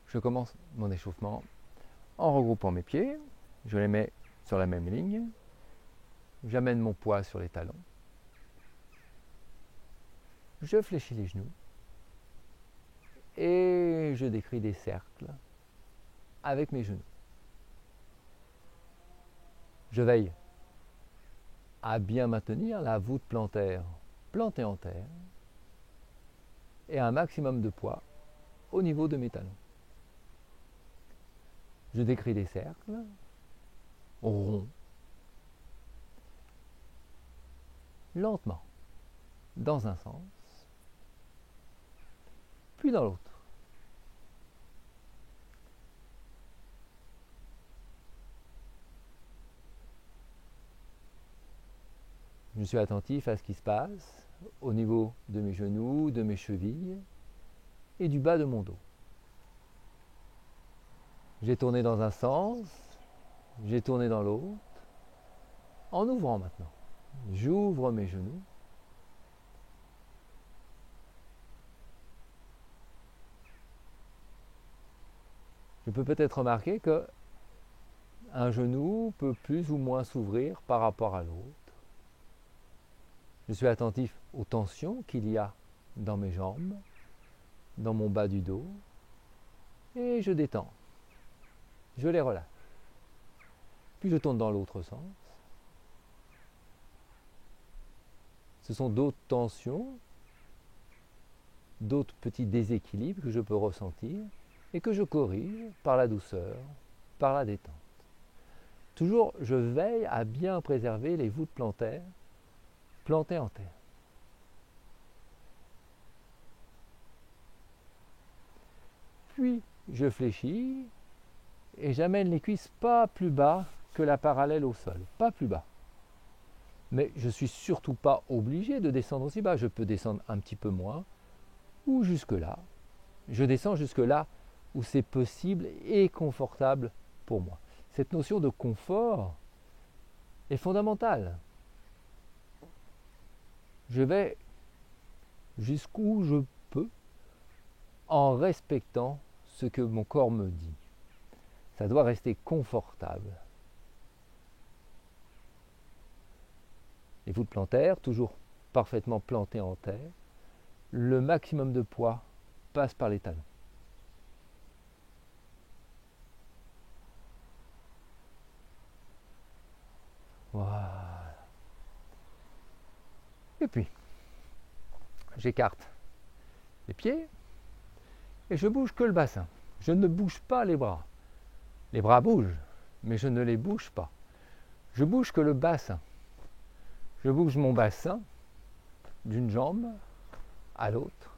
je commence mon échauffement en regroupant mes pieds, je les mets sur la même ligne, j'amène mon poids sur les talons, je fléchis les genoux et je décris des cercles avec mes genoux. Je veille à bien maintenir la voûte plantaire plantée en terre et un maximum de poids au niveau de mes talons. Je décris des cercles ronds, lentement, dans un sens, puis dans l'autre. Je suis attentif à ce qui se passe au niveau de mes genoux, de mes chevilles et du bas de mon dos. J'ai tourné dans un sens, j'ai tourné dans l'autre, en ouvrant maintenant. J'ouvre mes genoux. Je peux peut-être remarquer que un genou peut plus ou moins s'ouvrir par rapport à l'autre. Je suis attentif aux tensions qu'il y a dans mes jambes, dans mon bas du dos, et je détends. Je les relâche. Puis je tourne dans l'autre sens. Ce sont d'autres tensions, d'autres petits déséquilibres que je peux ressentir et que je corrige par la douceur, par la détente. Toujours, je veille à bien préserver les voûtes plantaires plantées en terre. Puis, je fléchis et j'amène les cuisses pas plus bas que la parallèle au sol, pas plus bas. Mais je ne suis surtout pas obligé de descendre aussi bas. Je peux descendre un petit peu moins ou jusque là. Je descends jusque là où c'est possible et confortable pour moi. Cette notion de confort est fondamentale. Je vais jusqu'où je peux en respectant ce que mon corps me dit. Ça doit rester confortable. Les voûtes plantaires, toujours parfaitement plantées en terre, le maximum de poids passe par les talons. Voilà. Et puis, j'écarte les pieds et je bouge que le bassin. Je ne bouge pas les bras. Les bras bougent, mais je ne les bouge pas. Je bouge que le bassin. Je bouge mon bassin d'une jambe à l'autre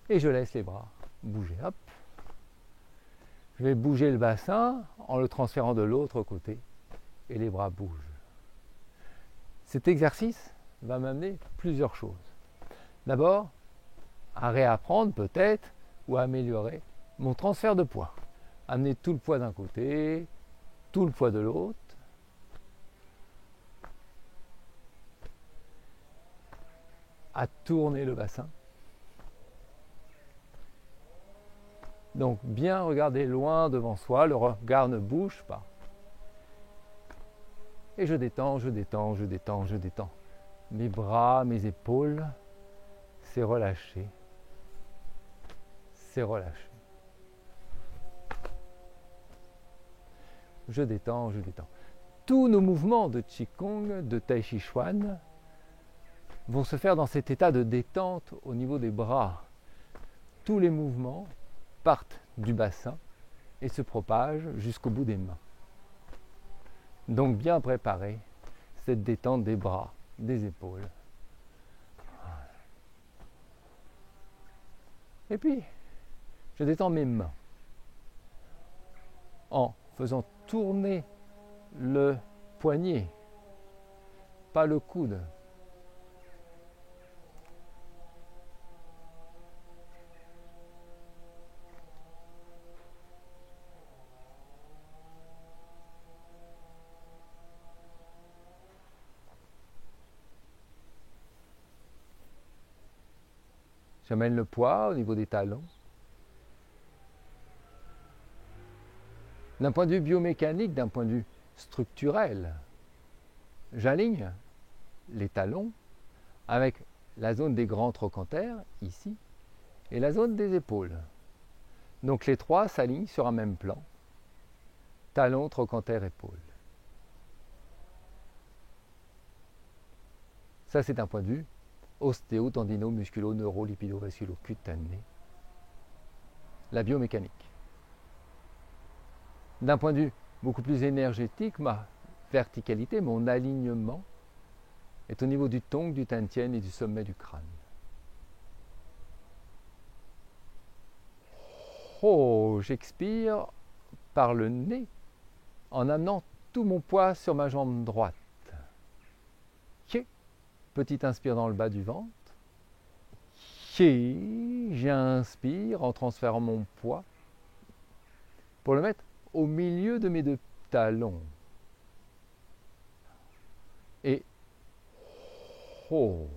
et je laisse les bras bouger. Hop. Je vais bouger le bassin en le transférant de l'autre côté et les bras bougent. Cet exercice va m'amener plusieurs choses. D'abord, à réapprendre peut-être ou à améliorer mon transfert de poids. Amener tout le poids d'un côté, tout le poids de l'autre. À tourner le bassin. Donc bien regarder loin devant soi, le regard ne bouge pas. Et je détends, je détends, je détends, je détends. Mes bras, mes épaules, c'est relâché. C'est relâché. Je détends, je détends. Tous nos mouvements de Qigong, de Tai Chi Chuan, vont se faire dans cet état de détente au niveau des bras. Tous les mouvements partent du bassin et se propagent jusqu'au bout des mains. Donc bien préparer cette détente des bras, des épaules. Et puis, je détends mes mains en faisant tourner le poignet, pas le coude. J'amène le poids au niveau des talons D'un point de vue biomécanique, d'un point de vue structurel, j'aligne les talons avec la zone des grands trochantères, ici, et la zone des épaules. Donc les trois s'alignent sur un même plan. Talons, trochantères, épaules. Ça, c'est un point de vue ostéo, tendino, musculo, neuro, lipido, vasculo, cutané. La biomécanique. D'un point de vue beaucoup plus énergétique, ma verticalité, mon alignement est au niveau du tongue, du tantien et du sommet du crâne. Oh, j'expire par le nez en amenant tout mon poids sur ma jambe droite. Petit inspire dans le bas du ventre. J'inspire en transférant mon poids pour le mettre au milieu de mes deux talons. Et oh.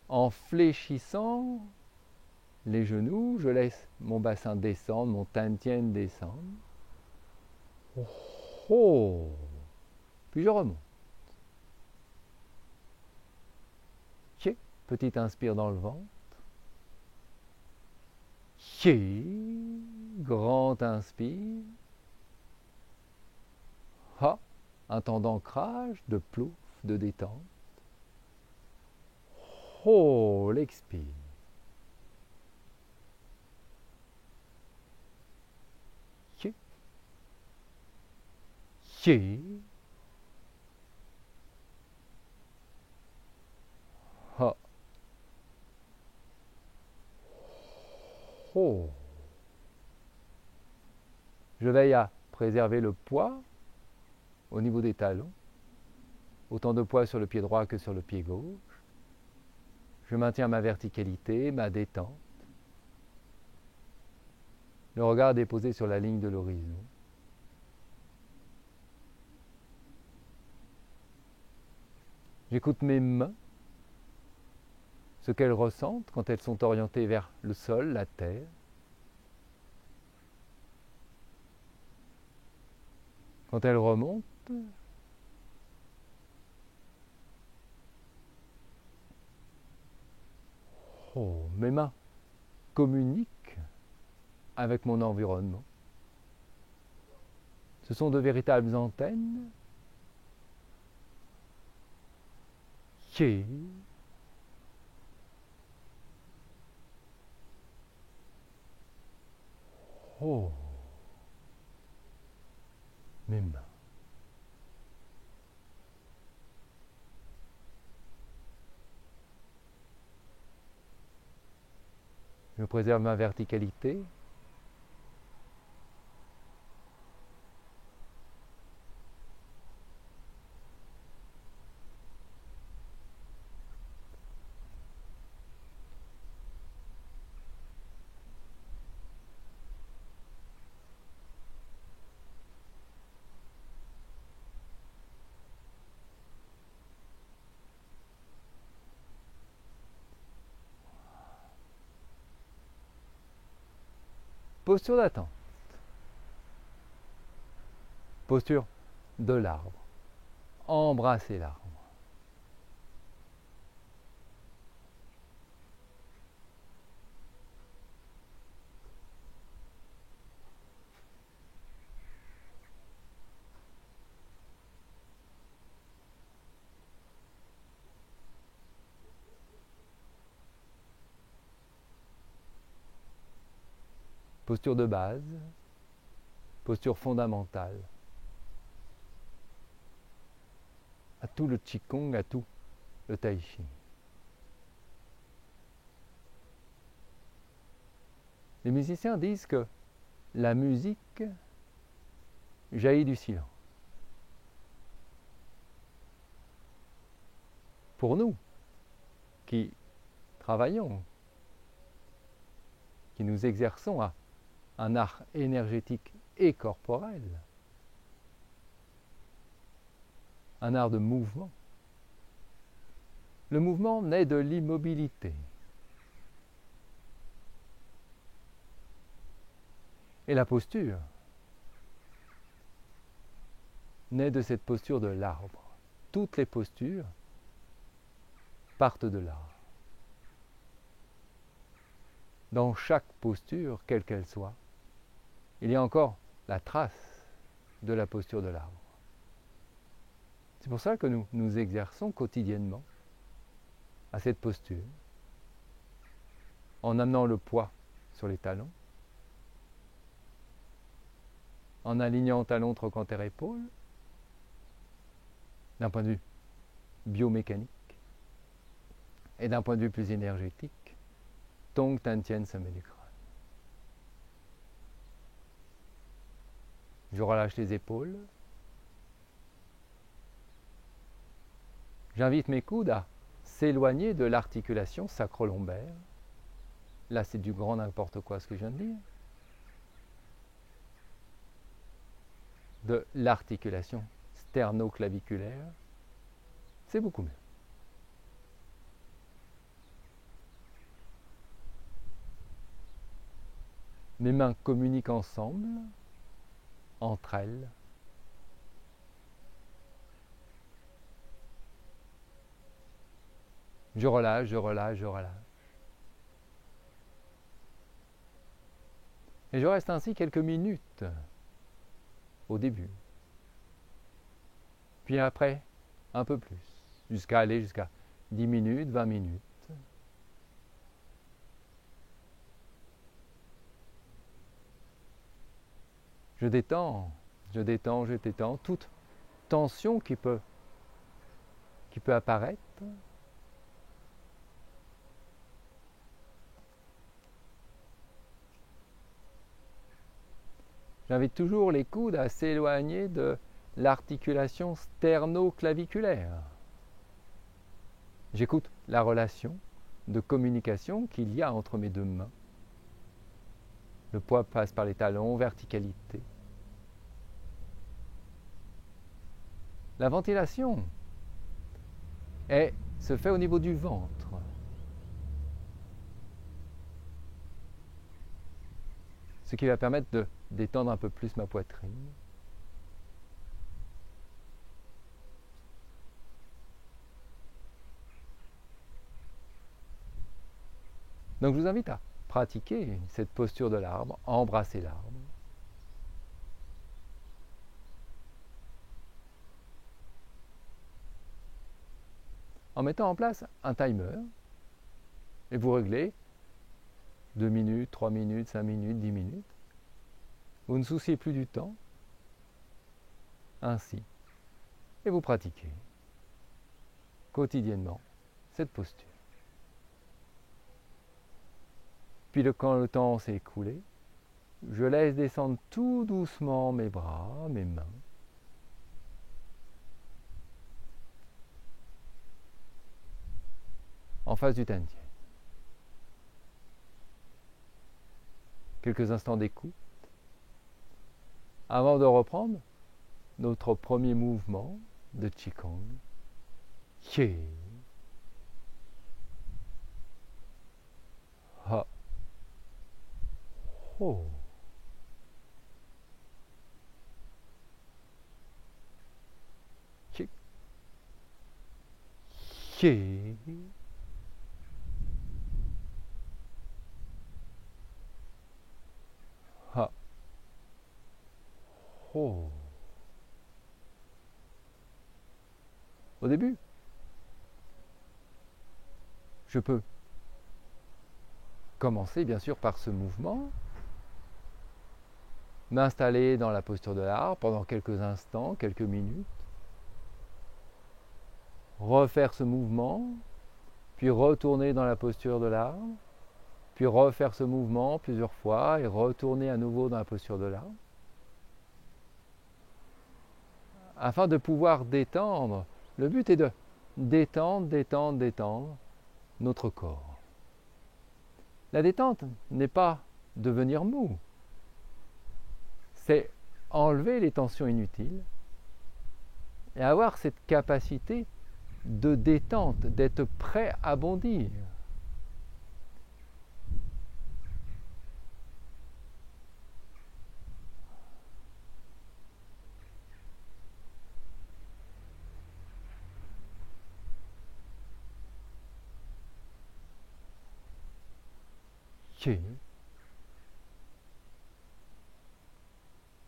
En fléchissant les genoux, je laisse mon bassin descendre, mon tantien descendre. Oh. Puis je remonte. Petit inspire dans le ventre. Grand inspire. Ha. Un temps d'ancrage, de plouf, de détente. Oh, l'expire. Ha. Oh. Je veille à préserver le poids au niveau des talons. Autant de poids sur le pied droit que sur le pied gauche. Je maintiens ma verticalité, ma détente. Le regard est déposé sur la ligne de l'horizon. J'écoute mes mains, ce qu'elles ressentent quand elles sont orientées vers le sol, la terre. Quand elles remontent, oh, mes mains communiquent avec mon environnement. Ce sont de véritables antennes qui oh, mes mains. Je préserve ma verticalité. Posture d'attente. Posture de l'arbre. Embrasser l'arbre. Posture de base, posture fondamentale. À tout le Qigong, à tout le Tai Chi. Les musiciens disent que la musique jaillit du silence. Pour nous, qui travaillons, qui nous exerçons à un art énergétique et corporel, un art de mouvement, Le mouvement naît de l'immobilité. Et la posture naît de cette posture de l'arbre. Toutes les postures partent de là. Dans chaque posture, quelle qu'elle soit, il y a encore la trace de la posture de l'arbre. C'est pour ça que nous nous exerçons quotidiennement à cette posture, en amenant le poids sur les talons, en alignant talons, trochanter, épaules, d'un point de vue biomécanique, et d'un point de vue plus énergétique, Tong Tan Tien, sommet du crâne. Je relâche les épaules. J'invite mes coudes à s'éloigner de l'articulation sacro-lombaire. Là, c'est du grand n'importe quoi ce que je viens de dire. De l'articulation sternoclaviculaire, c'est beaucoup mieux. Mes mains communiquent ensemble, entre elles. Je relâche, je relâche, je relâche. Et je reste ainsi quelques minutes au début. Puis après, un peu plus, jusqu'à aller jusqu'à 10 minutes, 20 minutes. Je détends, je détends, je détends toute tension qui peut apparaître. J'invite toujours les coudes à s'éloigner de l'articulation sternoclaviculaire. J'écoute la relation de communication qu'il y a entre mes deux mains. Le poids passe par les talons, verticalité. La ventilation se fait au niveau du ventre. Ce qui va permettre de détendre un peu plus ma poitrine. Donc je vous invite à pratiquer cette posture de l'arbre, embrasser l'arbre. En mettant en place un timer, et vous réglez 2 minutes, 3 minutes, 5 minutes, 10 minutes. Vous ne souciez plus du temps, ainsi, et vous pratiquez quotidiennement cette posture. Puis quand le temps s'est écoulé, je laisse descendre tout doucement mes bras, mes mains. En face du Tantien. Quelques instants d'écoute avant de reprendre notre premier mouvement de Qigong. Qi. Ha. Ho. Qi. Qi. Ha. Ho. Au début, je peux commencer bien sûr par ce mouvement, m'installer dans la posture de l'arbre pendant quelques instants, quelques minutes, refaire ce mouvement, puis retourner dans la posture de l'arbre, puis refaire ce mouvement plusieurs fois et retourner à nouveau dans la posture de l'arbre, afin de pouvoir détendre. Le but est de détendre, détendre, détendre notre corps. La détente n'est pas devenir mou, c'est enlever les tensions inutiles et avoir cette capacité de détente, d'être prêt à bondir.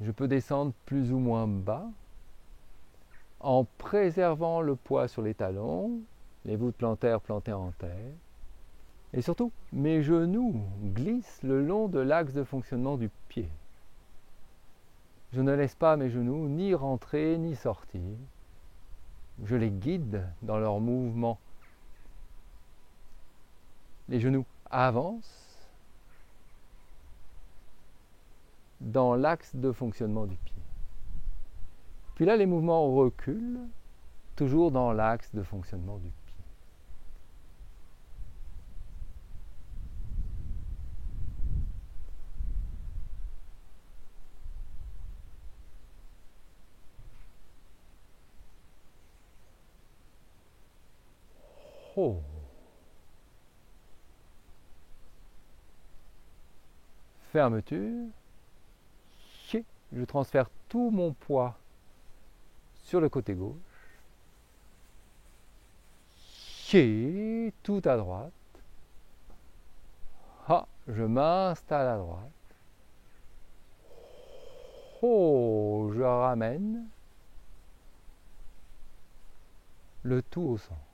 Je peux descendre plus ou moins bas en préservant le poids sur les talons, les voûtes plantaires plantées en terre. Et surtout, mes genoux glissent le long de l'axe de fonctionnement du pied. Je ne laisse pas mes genoux ni rentrer ni sortir. Je les guide dans leur mouvement. Les genoux avancent dans l'axe de fonctionnement du pied. Puis là, les mouvements reculent, toujours dans l'axe de fonctionnement du pied. Oh. Fermeture. Je transfère tout mon poids sur le côté gauche. Tout à droite. Je m'installe à droite. Je ramène le tout au centre.